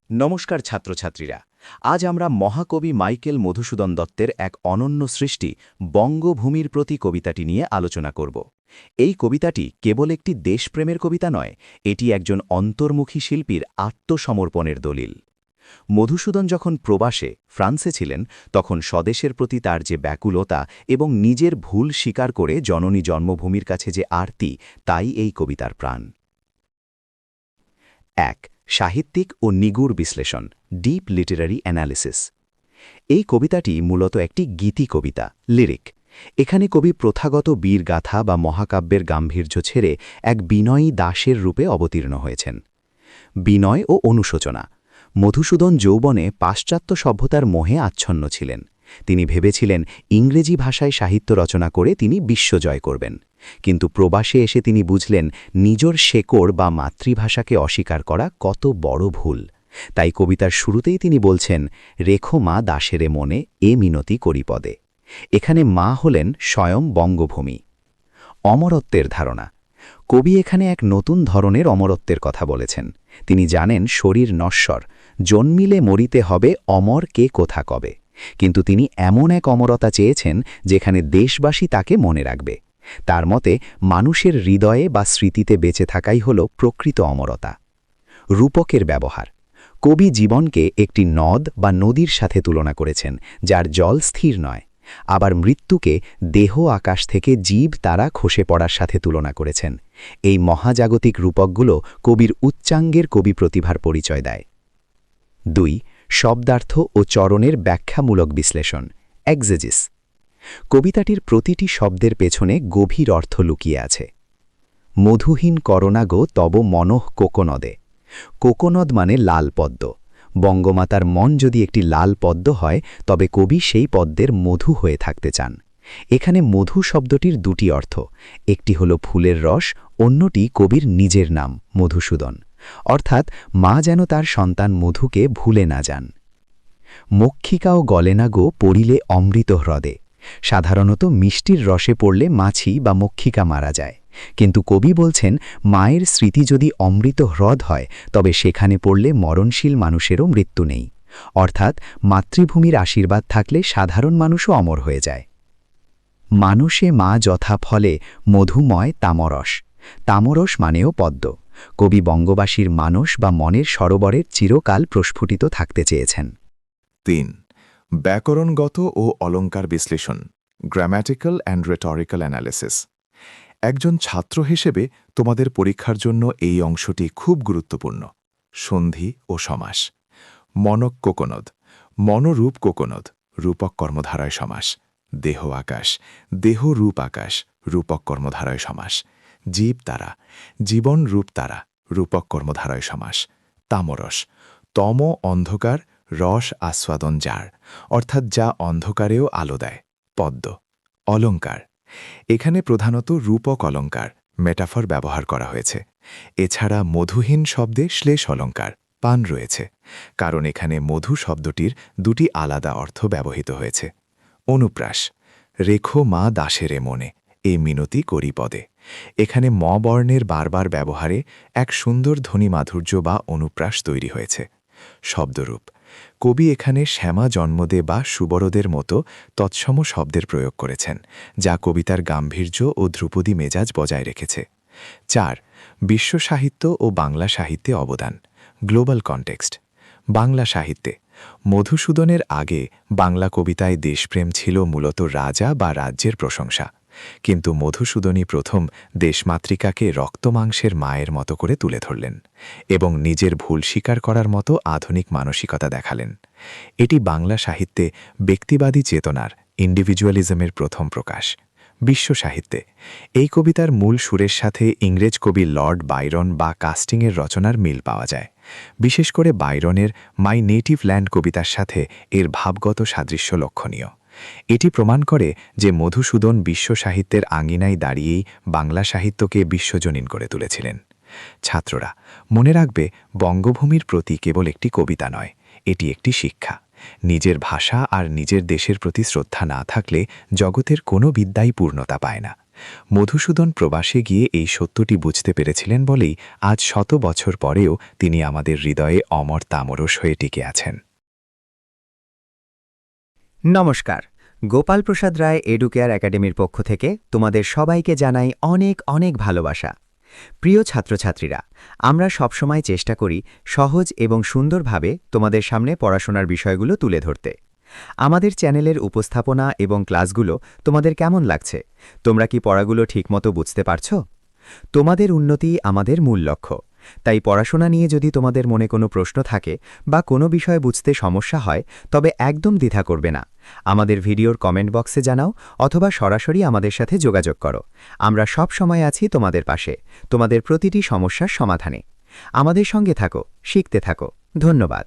নমস্কার ছাত্রছাত্রীরা। আজ আমরা মহাকবি মাইকেল মধুসূদন দত্তের এক অনন্য সৃষ্টি বঙ্গভূমির প্রতি কবিতাটি নিয়ে আলোচনা করব। এই কবিতাটি কেবল একটি দেশপ্রেমের কবিতা নয়, এটি একজন অন্তর্মুখী শিল্পীর আত্মসমর্পণের দলিল। মধুসূদন যখন প্রবাসে ফ্রান্সে ছিলেন, তখন স্বদেশের প্রতি তার যে ব্যাকুলতা এবং নিজের ভুল স্বীকার করে জননী জন্মভূমির কাছে যে আরতি, তাই এই কবিতার প্রাণ। ১. সাহিত্যিক ও নিগুড় বিশ্লেষণ, ডিপ লিটারারি অ্যানালিসিস। এই কবিতাটি মূলত একটি গীতি কবিতা, লিরিক। এখানে কবি প্রথাগত বীরগাথা বা মহাকাব্যের গাম্ভীর্য ছেড়ে এক বিনয়ী দাসের রূপে অবতীর্ণ হয়েছেন। বিনয় ও অনুশোচনা। মধুসূদন যৌবনে পাশ্চাত্য সভ্যতার মোহে আচ্ছন্ন ছিলেন। তিনি ভেবেছিলেন ইংরেজি ভাষায় সাহিত্য রচনা করে তিনি বিশ্বজয় করবেন। কিন্তু প্রবাসে এসে তিনি বুঝলেন নিজের শেকড় বা মাতৃভাষাকে অস্বীকার করা কত বড় ভুল। তাই কবিতার শুরুতেই তিনি বলছেন, রেখো মা দাসেরে মনে এ মিনতি করি পদে। এখানে মা হলেন স্বয়ং বঙ্গভূমি। অমরত্বের ধারণা। কবি এখানে এক নতুন ধরনের অমরত্বের কথা বলেছেন। তিনি জানেন শরীর নশ্বর, জন্মিলে মরিতে হবে, অমর কে কোথা কবে। কিন্তু তিনি এমন এক অমরতা চেয়েছেন যেখানে দেশবাসী তাকে মনে রাখবে। তার মতে মানুষের হৃদয়ে বা স্মৃতিতে বেঁচে থাকাই হল প্রকৃত অমরতা। রূপকের ব্যবহার। কবি জীবনকে একটি নদ বা নদীর সাথে তুলনা করেছেন, যার জল স্থির নয়। আবার মৃত্যুকে দেহ আকাশ থেকে জীব তারা খসে পড়ার সাথে তুলনা করেছেন। এই মহাজাগতিক রূপকগুলো কবির উচ্চাঙ্গের কবি প্রতিভার পরিচয় দেয়। ২. শব্দার্থ ও চরণের ব্যাখ্যামূলক বিশ্লেষণ, এক্সেজিস। কবিতাটির প্রতিটি শব্দের পেছনে গভীর অর্থ লুকিয়ে আছে। মধুহীন করোনা গো তব মনঃ কোকনদে। কোকনদ মানে লাল পদ্ম। বঙ্গমাতার মন যদি একটি লাল পদ্ম হয়, তবে কবি সেই পদ্মের মধু হয়ে থাকতে চান। এখানে মধু শব্দটির দুটি অর্থ, একটি হল ফুলের রস, অন্যটি কবির নিজের নাম মধুসূদন। অর্থাৎ মা যেন তার সন্তান মধুকে ভুলে না যান। মক্ষিকাও গলে না গো পড়িলে অমৃত হ্রদে। সাধারণত মিষ্টির রসে পড়লে মাছি বা মক্ষিকা মারা যায়, কিন্তু কবি বলছেন মায়ের স্মৃতি যদি অমৃত হ্রদ হয়, তবে সেখানে পড়লে মরণশীল মানুষেরও মৃত্যু নেই। অর্থাৎ মাতৃভূমির আশীর্বাদ থাকলে সাধারণ মানুষও অমর হয়ে যায়। মানুষে মা যথা ফলে মধুময় তামরস। তামরস মানেও পদ্ম। কবি বঙ্গবাসীর মানস বা মনের সরোবরের চিরকাল প্রস্ফুটিত থাকতে চেয়েছেন। ৩. ব্যাকরণগত ও অলঙ্কার বিশ্লেষণ, গ্রাম্যাটিক্যাল অ্যান্ড রেটরিক্যাল অ্যানালিসিস। একজন ছাত্র হিসেবে তোমাদের পরীক্ষার জন্য এই অংশটি খুব গুরুত্বপূর্ণ। সন্ধি ও সমাস। মনক কোকনদ, মনরূপ কোকনদ, রূপক কর্মধারয় সমাস। দেহ আকাশ, দেহ রূপ আকাশ, রূপক কর্মধারয় সমাস। জীব তারা, জীবন রূপ তারা, রূপক কর্মধারয় সমাস। তামরস, তম অন্ধকার, রস আস্বাদন যার, অর্থাৎ যা অন্ধকারেও আলো দেয়। পদ্ম। অলঙ্কার। এখানে প্রধানত রূপক অলঙ্কার, মেটাফর ব্যবহার করা হয়েছে। এছাড়া মধুহীন শব্দে শ্লেষ অলঙ্কার, পান রয়েছে, কারণ এখানে মধু শব্দটির দুটি আলাদা অর্থ ব্যবহৃত হয়েছে। অনুপ্রাস। রেখো মা দাসেরে মনে এ মিনতি করি পদে। এখানে ম বর্ণের বারবার ব্যবহারে এক সুন্দর ধ্বনি মাধুর্য বা অনুপ্রাস তৈরি হয়েছে। শব্দরূপ। কবি এখানে শ্যামা জন্মদে বা সুবরদের মতো তৎসম শব্দের প্রয়োগ করেছেন, যা কবিতার গাম্ভীর্য ও ধ্রুপদী মেজাজ বজায় রেখেছে। ৪. বিশ্ব সাহিত্য ও বাংলা সাহিত্যে অবদান, গ্লোবাল কনটেক্সট। বাংলা সাহিত্যে মধুসূদনের আগে বাংলা কবিতায় দেশপ্রেম ছিল মূলত রাজা বা রাজ্যের প্রশংসা। কিন্তু মধুসূদনই প্রথম দেশমাতৃকাকে রক্তমাংসের মায়ের মতো করে তুলে ধরলেন এবং নিজের ভুল স্বীকার করার মতো আধুনিক মানসিকতা দেখালেন। এটি বাংলা সাহিত্যে ব্যক্তিবাদী চেতনার, ইন্ডিভিজুয়ালিজমের প্রথম প্রকাশ। বিশ্ব সাহিত্যে এই কবিতার মূল সুরের সাথে ইংরেজ কবি লর্ড বাইরন বা কাস্টিংয়ের রচনার মিল পাওয়া যায়। বিশেষ করে বাইরনের মাই নেটিভ ল্যান্ড কবিতার সাথে এর ভাবগত সাদৃশ্য লক্ষণীয়। এটি প্রমাণ করে যে মধুসূদন বিশ্ব সাহিত্যের আঙিনায় দাঁড়িয়েই বাংলা সাহিত্যকে বিশ্বজনীন করে তুলেছিলেন। ছাত্ররা মনে রাখবে, বঙ্গভূমির প্রতি কেবল একটি কবিতা নয়, এটি একটি শিক্ষা। নিজের ভাষা আর নিজের দেশের প্রতি শ্রদ্ধা না থাকলে জগতের কোনো বিদ্যাই পূর্ণতা পায় না। মধুসূদন প্রবাসে গিয়ে এই সত্যটি বুঝতে পেরেছিলেন বলেই আজ 100 বছর পরেও তিনি আমাদের হৃদয়ে অমর তামরস হয়ে টিকে আছেন। নমস্কার, গোপাল প্রসাদ রায় এডুকেয়ার একাডেমির পক্ষ থেকে তোমাদের সবাইকে জানাই অনেক অনেক ভালোবাসা। প্রিয় ছাত্রছাত্রীরা, আমরা সবসময় চেষ্টা করি সহজ এবং সুন্দরভাবে তোমাদের সামনে পড়াশোনার বিষয়গুলো তুলে ধরতে। আমাদের চ্যানেলের উপস্থাপনা এবং ক্লাসগুলো তোমাদের কেমন লাগছে? তোমরা কি পড়াগুলো ঠিকমতো বুঝতে পারছো? তোমাদের উন্নতি আমাদের মূল লক্ষ্য। তাই পড়াশোনা নিয়ে যদি তোমাদের মনে কোনো প্রশ্ন থাকে বা কোনো বিষয় বুঝতে সমস্যা হয়, তবে একদম দ্বিধা করবে না। আমাদের ভিডিওর কমেন্ট বক্সে জানাও অথবা সরাসরি আমাদের সাথে যোগাযোগ করো। আমরা সব সময় আছি তোমাদের পাশে, তোমাদের প্রতিটি সমস্যার সমাধানে। আমাদের সঙ্গে থাকো, শিখতে থাকো। ধন্যবাদ।